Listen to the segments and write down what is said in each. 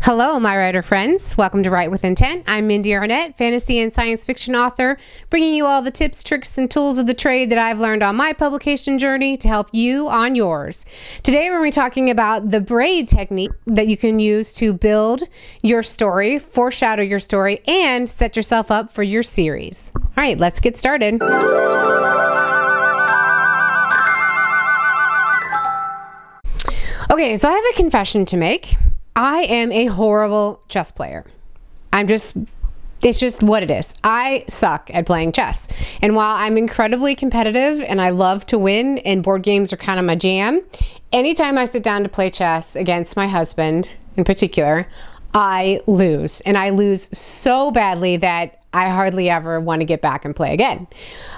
Hello, my writer friends. Welcome to Write with Intent. I'm Mindee Arnett, fantasy and science fiction author, bringing you all the tips, tricks, and tools of the trade that I've learned on my publication journey to help you on yours. Today, we're going to be talking about the braid technique that you can use to build your story, foreshadow your story, and set yourself up for your series. All right, let's get started. Okay, so I have a confession to make. I am a horrible chess player. It's just what it is. I suck at playing chess. And while I'm incredibly competitive and I love to win and board games are kind of my jam, anytime I sit down to play chess against my husband in particular, I lose. And I lose so badly that I hardly ever want to get back and play again.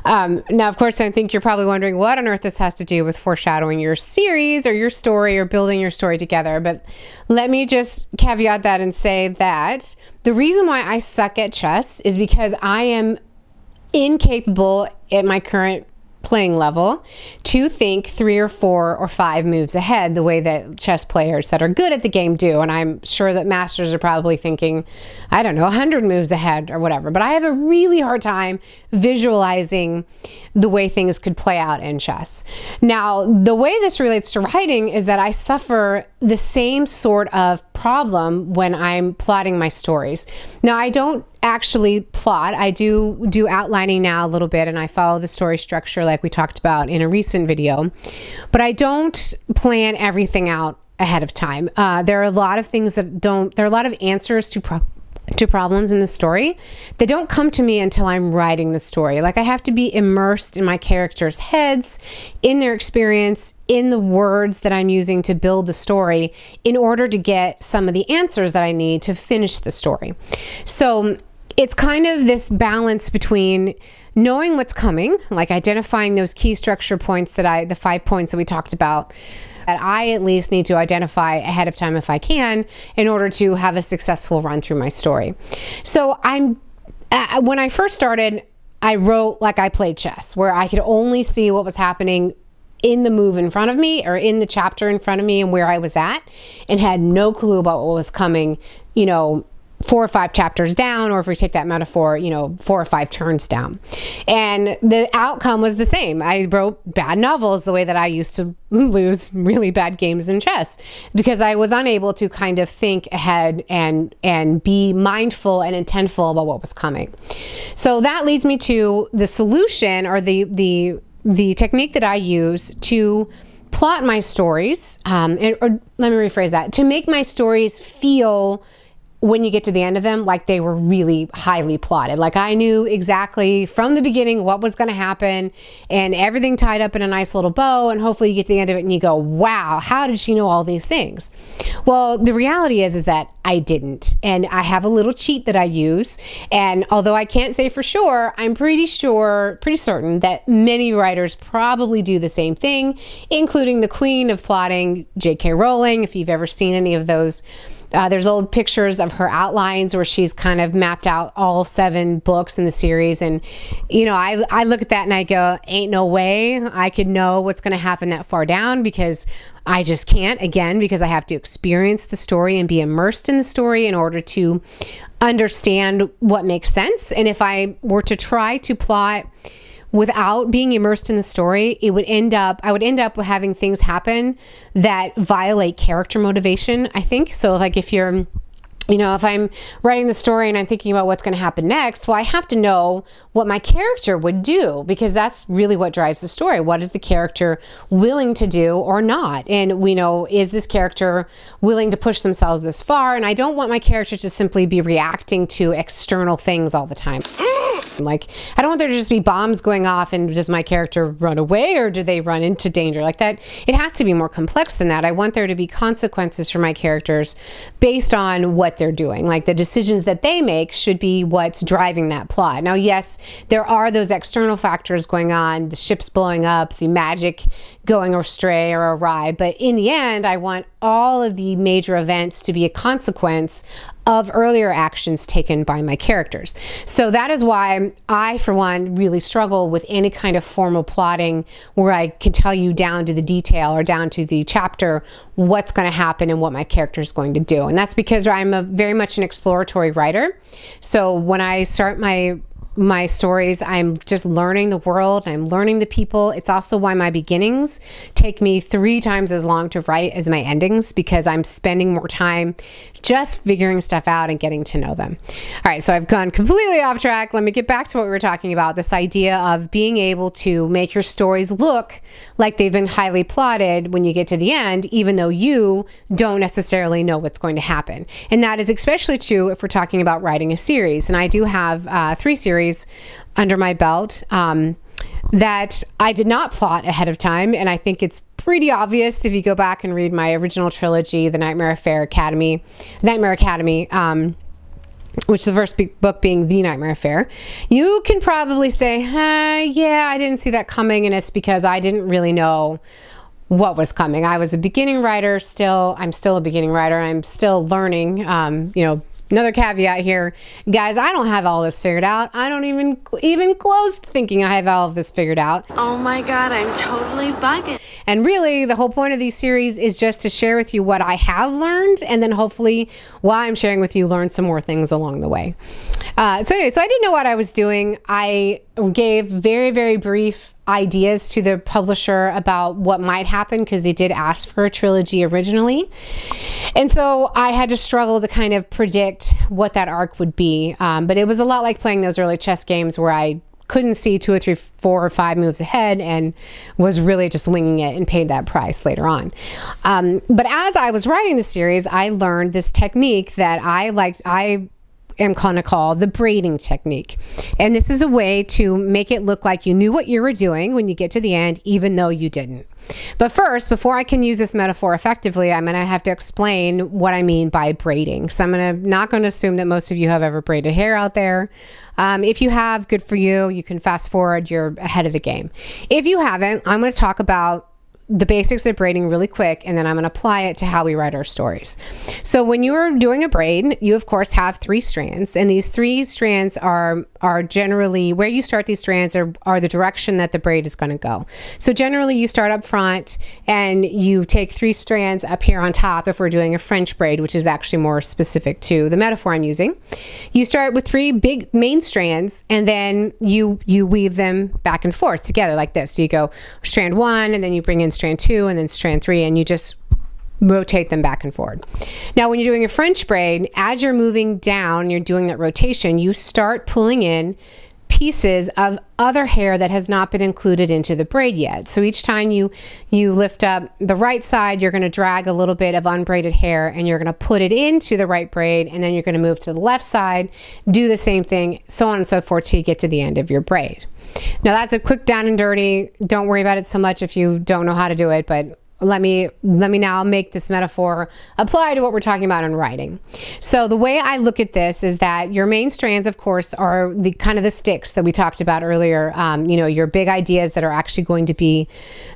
Now, of course, I think you're probably wondering what on earth this has to do with foreshadowing your series or your story or building your story together. But let me just caveat that and say that the reason why I suck at chess is because I am incapable at my current playing level to think 3 or 4 or 5 moves ahead the way that chess players that are good at the game do. And I'm sure that masters are probably thinking, I don't know, 100 moves ahead or whatever. But I have a really hard time visualizing the way things could play out in chess. Now, the way this relates to writing is that I suffer the same sort of problem when I'm plotting my stories. Now, I don't actually plot. I do outlining now a little bit, and I follow the story structure like we talked about in a recent video, but I don't plan everything out ahead of time. There are a lot of things that there are a lot of answers to problems in the story that don't come to me until I'm writing the story. Like, I have to be immersed in my characters' heads, in their experience, in the words that I'm using to build the story in order to get some of the answers that I need to finish the story. So it's kind of this balance between knowing what's coming, like identifying those key structure points the 5 points that we talked about, that I at least need to identify ahead of time if I can, in order to have a successful run through my story. So when I first started, I wrote like I played chess, where I could only see what was happening in the move in front of me or in the chapter in front of me and where I was at, and had no clue about what was coming, 4 or 5 chapters down, or if we take that metaphor, 4 or 5 turns down. And the outcome was the same. I wrote bad novels the way that I used to lose really bad games in chess, because I was unable to kind of think ahead and be mindful and intentful about what was coming. So that leads me to the solution, or the technique that I use to plot my stories, or let me rephrase that, to make my stories feel, when you get to the end of them, like they were really highly plotted. Like I knew exactly from the beginning what was going to happen, and everything tied up in a nice little bow, and hopefully you get to the end of it and you go, wow, how did she know all these things? Well, the reality is that I didn't. And I have a little cheat that I use. And although I can't say for sure, I'm pretty certain that many writers probably do the same thing, including the queen of plotting, J.K. Rowling. If you've ever seen any of those, there's old pictures of her outlines where she's kind of mapped out all 7 books in the series. And, I look at that and I go, ain't no way I could know what's going to happen that far down, because I just can't, again, because I have to experience the story and be immersed in the story in order to understand what makes sense. And if I were to try to plot without being immersed in the story, I would end up with having things happen that violate character motivation, I think. So like if I'm writing the story and I'm thinking about what's going to happen next, well, I have to know what my character would do, because that's really what drives the story. What is the character willing to do or not? And we know, is this character willing to push themselves this far? And I don't want my character to simply be reacting to external things all the time. Like, I don't want there to just be bombs going off and does my character run away, or do they run into danger like that? It has to be more complex than that. I want there to be consequences for my characters based on what they're doing. Like, the decisions that they make should be what's driving that plot. Now, yes, there are those external factors going on, the ship's blowing up, the magic going astray or awry. But in the end, I want all of the major events to be a consequence of earlier actions taken by my characters. So that is why I, for one, really struggle with any kind of formal plotting where I can tell you down to the detail or down to the chapter what's going to happen and what my character is going to do. And that's because I'm very much an exploratory writer. So when I start my stories, I'm just learning the world, I'm learning the people. It's also why my beginnings take me 3 times as long to write as my endings, because I'm spending more time just figuring stuff out and getting to know them. All right, so I've gone completely off track. Let me get back to what we were talking about, this idea of being able to make your stories look like they've been highly plotted when you get to the end, even though you don't necessarily know what's going to happen. And that is especially true if we're talking about writing a series. And I do have 3 series under my belt that I did not plot ahead of time, and I think it's pretty obvious if you go back and read my original trilogy, The Nightmare Academy, which the first book being The Nightmare Affair. You can probably say, yeah, I didn't see that coming, and it's because I didn't really know what was coming. I was a beginning writer still. I'm still a beginning writer. I'm still learning, Another caveat here, guys, I don't have all this figured out. I don't even close to thinking I have all of this figured out. Oh my God, I'm totally bugging. And really, the whole point of these series is just to share with you what I have learned, and then hopefully, while I'm sharing with you, learn some more things along the way. So I didn't know what I was doing. I gave very, very brief ideas to the publisher about what might happen, because they did ask for a trilogy originally. And so I had to struggle to kind of predict what that arc would be. But it was a lot like playing those early chess games where I couldn't see 2 or 3, 4 or 5 moves ahead and was really just winging it and paid that price later on. But as I was writing the series, I learned this technique that I am going to call the braiding technique. And this is a way to make it look like you knew what you were doing when you get to the end, even though you didn't. But first, before I can use this metaphor effectively, I'm going to have to explain what I mean by braiding. So I'm not going to assume that most of you have ever braided hair out there. If you have, good for you. You can fast forward. You're ahead of the game. If you haven't, I'm going to talk about the basics of braiding really quick, and then I'm going to apply it to how we write our stories. So when you're doing a braid, you of course have 3 strands, and these 3 strands are generally where you start. These strands are the direction that the braid is going to go. So generally you start up front and you take 3 strands up here on top if we're doing a French braid, which is actually more specific to the metaphor I'm using. You start with 3 big main strands, and then you weave them back and forth together like this. So you go strand 1, and then you bring in strand 2, and then strand 3, and you just rotate them back and forward. Now, when you're doing a French braid, as you're moving down, you're doing that rotation, you start pulling in pieces of other hair that has not been included into the braid yet. So each time you lift up the right side, you're going to drag a little bit of unbraided hair, and you're going to put it into the right braid, and then you're going to move to the left side, do the same thing, so on and so forth, till you get to the end of your braid. Now that's a quick down and dirty. Don't worry about it so much if you don't know how to do it, but let me now make this metaphor apply to what we're talking about in writing. So the way I look at this is that your main strands, of course, are the kind of the sticks that we talked about earlier. Your big ideas that are actually going to be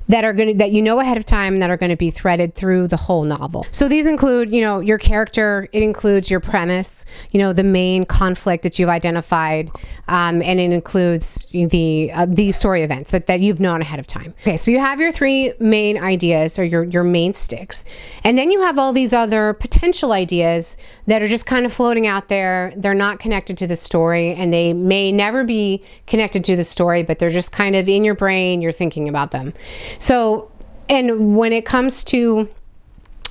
that you know ahead of time, that are going to be threaded through the whole novel. So these include, your character. It includes your premise, the main conflict that you've identified, and it includes the story events that you've known ahead of time. Okay, so you have your 3 main ideas, or your main sticks, and then you have all these other potential ideas that are just kind of floating out there. They're not connected to the story, and they may never be connected to the story, but they're just kind of in your brain. You're thinking about them. So, and when it comes to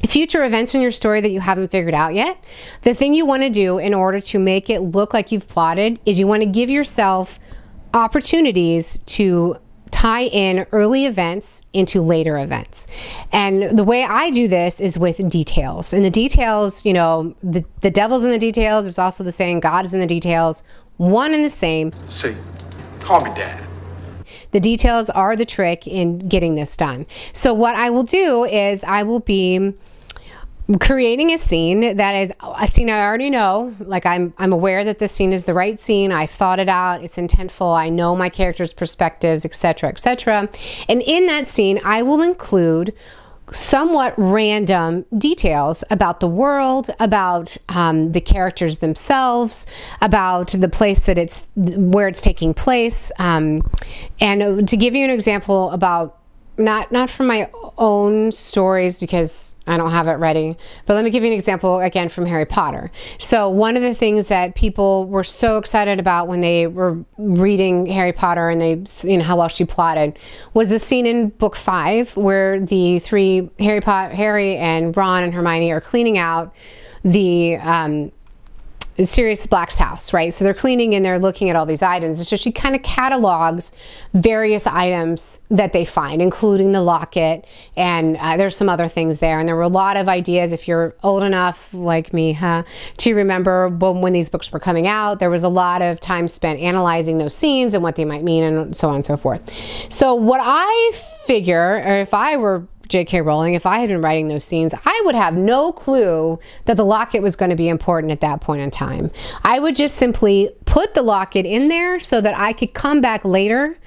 future events in your story that you haven't figured out yet, the thing you want to do in order to make it look like you've plotted is you want to give yourself opportunities to tie in early events into later events. And the way I do this is with details. And the details, the devil's in the details. There's also the saying, God is in the details. One and the same. See, call me Dad. The details are the trick in getting this done. So what I will do is I will be creating a scene that is a scene I already know. Like I'm aware that this scene is the right scene. I've thought it out. It's intentful. I know my character's perspectives, etc., etc. And in that scene, I will include somewhat random details about the world, about the characters themselves, about the place that where it's taking place. And to give you an example about not from my own stories because I don't have it ready, but let me give you an example again from Harry Potter. So one of the things that people were so excited about when they were reading Harry Potter and they, how well she plotted, was the scene in book 5 where the three Harry and Ron and Hermione are cleaning out the Sirius Black's house, right? So they're cleaning and they're looking at all these items. And so she kind of catalogs various items that they find, including the locket, and there's some other things there. And there were a lot of ideas, if you're old enough like me, to remember when these books were coming out, there was a lot of time spent analyzing those scenes and what they might mean and so on and so forth. So what I figure, or if I were J.K. Rowling, if I had been writing those scenes, I would have no clue that the locket was going to be important at that point in time. I would just simply put the locket in there so that I could come back later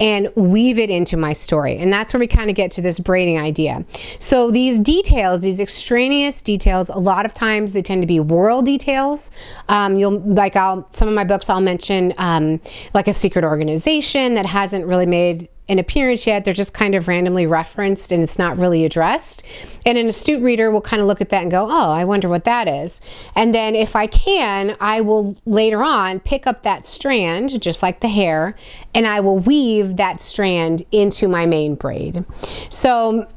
and weave it into my story. And that's where we kind of get to this braiding idea. So these details, these extraneous details, a lot of times they tend to be world details. Some of my books I'll mention like a secret organization that hasn't really made an appearance yet. They're just kind of randomly referenced and it's not really addressed. And an astute reader will kind of look at that and go, oh, I wonder what that is. And then if I can, I will later on pick up that strand, just like the hair, and I will weave that strand into my main braid. So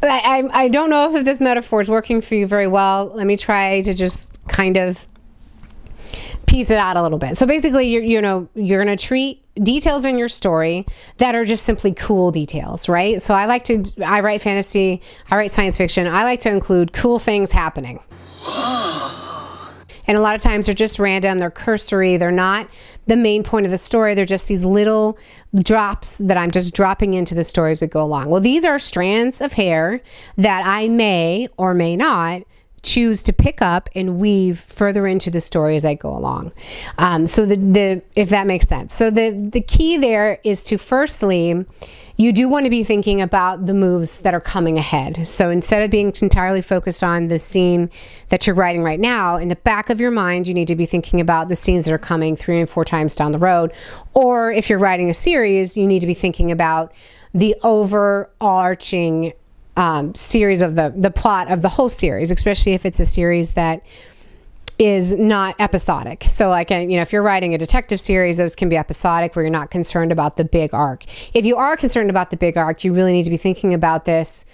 I don't know if this metaphor is working for you very well. Let me try to just kind of piece it out a little bit. So basically, you're going to treat details in your story that are just simply cool details, right? So I write fantasy, I write science fiction. I like to include cool things happening. And a lot of times they're just random, they're cursory, they're not the main point of the story. They're just these little drops that I'm just dropping into the story as we go along. Well, these are strands of hair that I may or may not choose to pick up and weave further into the story as I go along. So if that makes sense. So the key there is to, firstly, you do want to be thinking about the moves that are coming ahead. So instead of being entirely focused on the scene that you're writing right now, in the back of your mind, you need to be thinking about the scenes that are coming 3 and 4 times down the road. Or if you're writing a series, you need to be thinking about the overarching series of the plot of the whole series, especially if it's a series that is not episodic. So like, if you're writing a detective series, those can be episodic where you're not concerned about the big arc. If you are concerned about the big arc, you really need to be thinking about this,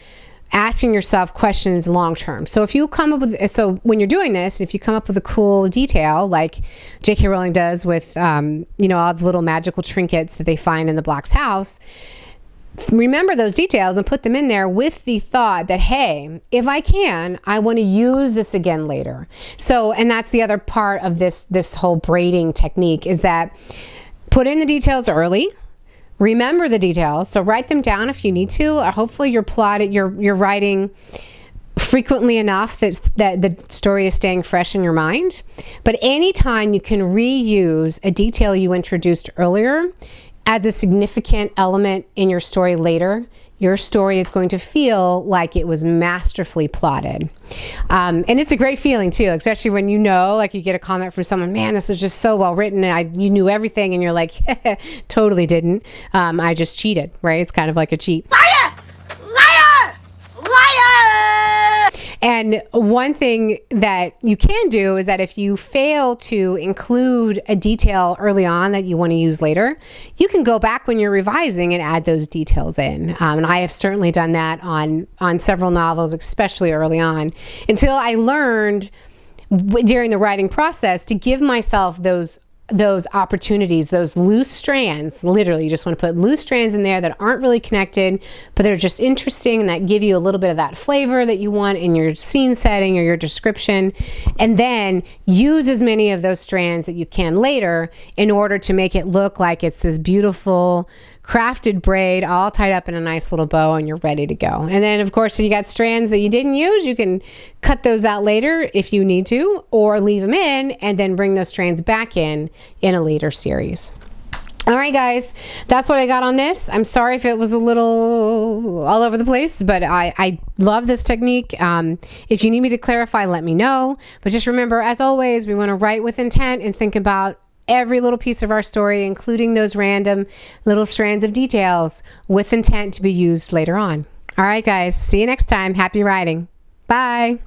asking yourself questions long term. So if you come up with, so when you're doing this, if you come up with a cool detail like J.K. Rowling does with, all the little magical trinkets that they find in the Black's house, remember those details and put them in there with the thought that, hey, if I can, I want to use this again later. So, and that's the other part of this whole braiding technique, is that put in the details early, remember the details. So write them down if you need to, or hopefully you're writing frequently enough that the story is staying fresh in your mind. But anytime you can reuse a detail you introduced earlier as a significant element in your story later, your story is going to feel like it was masterfully plotted. And it's a great feeling too, especially when you get a comment from someone, man, this was just so well written and you knew everything, and you're like, totally didn't. I just cheated, right? It's kind of like a cheat. Liar! Liar! Liar! And one thing that you can do is that if you fail to include a detail early on that you want to use later, you can go back when you're revising and add those details in. And I have certainly done that on several novels, especially early on, until I learned during the writing process to give myself those opportunities, those loose strands. Literally, you just want to put loose strands in there that aren't really connected, but they're just interesting and that give you a little bit of that flavor that you want in your scene setting or your description. And then use as many of those strands that you can later in order to make it look like it's this beautiful, crafted braid all tied up in a nice little bow, and you're ready to go. And then of course, if you got strands that you didn't use, you can cut those out later if you need to, or leave them in and then bring those strands back in a later series. All right, guys, that's what I got on this. I'm sorry if it was a little all over the place, but I love this technique. If you need me to clarify, let me know. But just remember, as always, we want to write with intent and think about every little piece of our story, including those random little strands of details, with intent to be used later on. All right, guys, see you next time. Happy writing. Bye.